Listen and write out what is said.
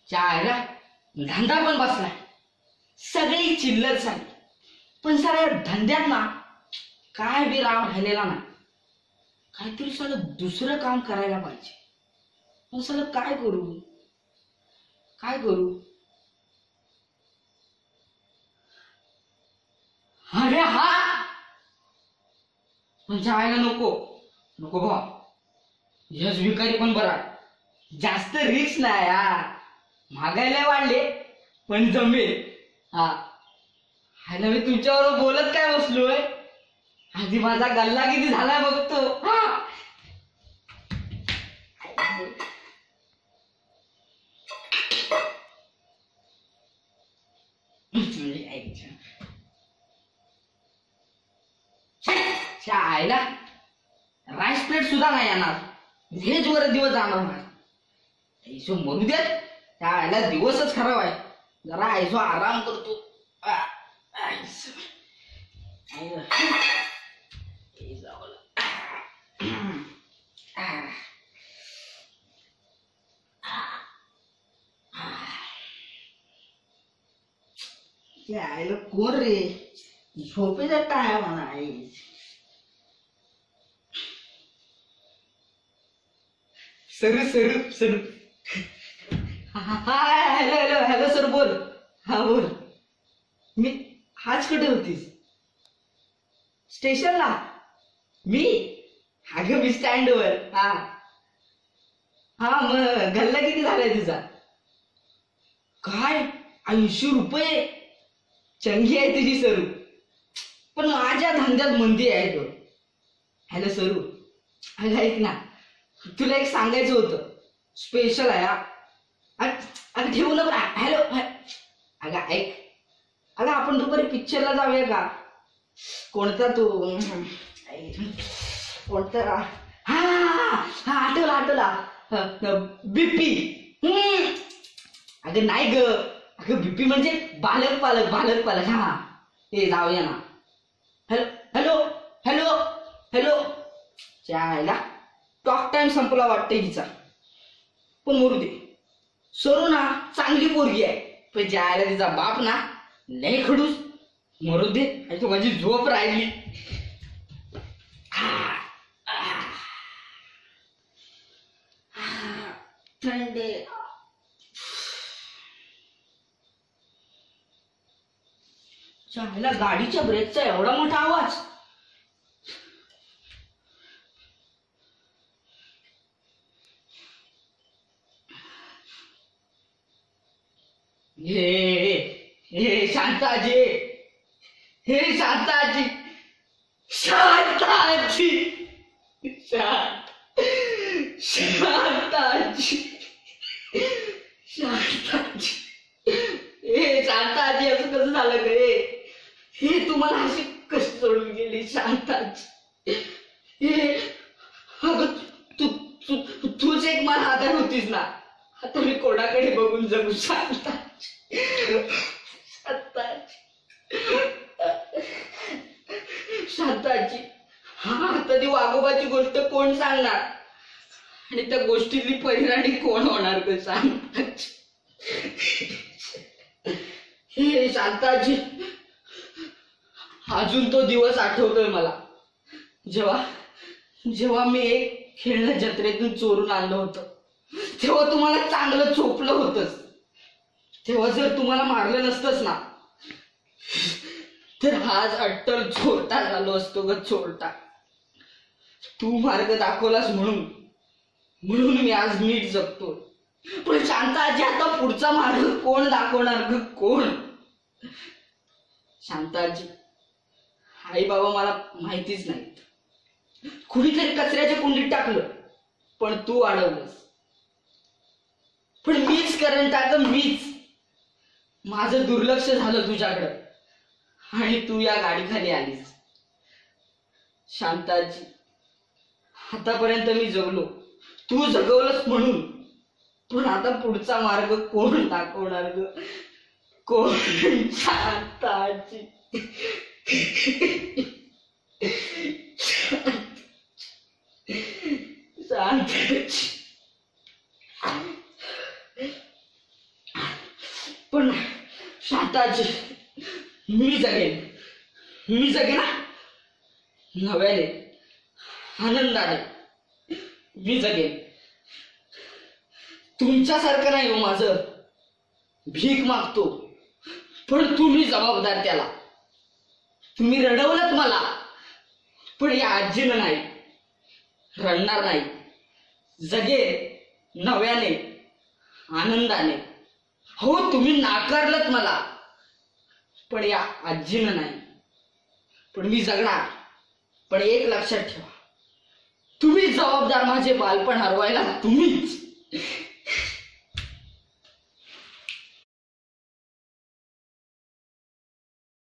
चायला धंदा पण बसलाय, सगळी चिल्लर झाली, पण सगळ्या धंद्यात ना काय बी राव राहिलेला ना. काहीतरी सगळं दुसरं काम करायला पाहिजे. पण सगळं काय करू काय करू. अरे हा पण जायला नको नको भाऊ, यश भिकारी पण बरा, जास्त रिस्क नाही यार. महागायला वाढले पण जमेल. हा हायला मी तुमच्याबरोबर बोलत काय बसलोय, आधी माझा गल्ला किती झालाय बघतो. आईला राईस प्लेट सुद्धा नाही येणार, व्हेज वर दिवस जाणार नाही. मरू देत, त्या आईला दिवसच खराब आहे. जरा आयसो आराम करतो. आईला कोण रे, झोपेचा टाइम म्हणा. आई सरू सरू सरू. हॅलो हॅलो हॅलो सर बोल. हा बोल. मी आज कुठे होतीस? स्टेशनला. मी अगं मी स्टँडवर. हा हा मग गल्ला किती झालाय तुझा? काय 80 रुपये? चंगी आहे तुझी सरू, पण माझ्या धंद्यात मंदी आहे तो. हॅलो सरू, अगं ऐक ना, तुला एक सांगायचं होतं, स्पेशल आहे. अगं ठेवू ना. हॅलो अगं ऐक, अगं आपण दुपारी पिक्चरला जाऊया का? कोणता तू कोणता? हा हा आठवला बीपी. अगं नाही ग, अगं बीपी म्हणजे बालक पालक. हा हे जाऊया ना. Hello hello hello hello. चायला टॉक टाइम संपला वाटतं हिचा, पण मरू दे. सरू ना चांगली पोरगी आहे, पण जायला तिचा बाप ना लय खडूस. मरू दे, तो माझी झोप राहिली. थंडे चायला गाडीच्या ब्रेकचा एवढा मोठा आवाज. हे शांताजी, हे शांताजी, शांताजी, शांताजी, शांताजी. हे शांताजी असं कसं झालं गे? हे तुम्हाला अशी कशी सोडून गेली शांताजी? हे अगं तूच एक मला आधार होतीस ना. आता मी कोणाकडे बघून जगू शांताजी? शांताजी हा तरी वाघोबाची गोष्ट कोण सांगणार, आणि त्या गोष्टीतली परिणामी कोण होणार ग शांताजी? हे शांताजी अजून तो दिवस आठवतोय मला, जेव्हा मी एक खेळणं जत्रेतून चोरून आणलं होतं. तेव्हा तुम्हाला चांगलं चोपलं होतंस. तेव्हा जर तुम्हाला मारलं नसतंस ना, तर आज अट्टल चोरटा झालो असतो ग, चोरटा. तू मार्ग दाखवलास म्हणून मी आज नीट जगतो. पण शांताजी आता पुढचा मार्ग कोण दाखवणार ग, कोण? शांताजी आई बाबा मला माहितीच नाहीत. कुणीतरी कचऱ्याच्या कुंडीत टाकलं, पण तू अडवलंस. पण मीच करेन टाकलं, मीच. माझं दुर्लक्ष झालं तुझ्याकडं, आणि तू या गाडीखाली आलीस. शांताजी आतापर्यंत मी जगलो, तू जगवलंस म्हणून. पण आता पुढचा मार्ग कोण दाखवणार ग, कोण? शांताजी शांत. पण शांताची मी जगेन ना, नव्याने, आनंदाने मी जगेन. तुमच्यासारखं नाही हो माझं, भीक मागतो पण तुम्ही जबाबदार त्याला. तुम्ही रडवलंत मला, पण या आजीनं नाही, रडणार नाही, जगेन नव्याने, आनंदाने. हो तुम्ही नाकारलत मला, पण या आजीनं नाही, पण मी जगणार. पण एक लक्षात ठेवा, तुम्ही जबाबदार माझे बालपण हरवायला, तुम्हीच.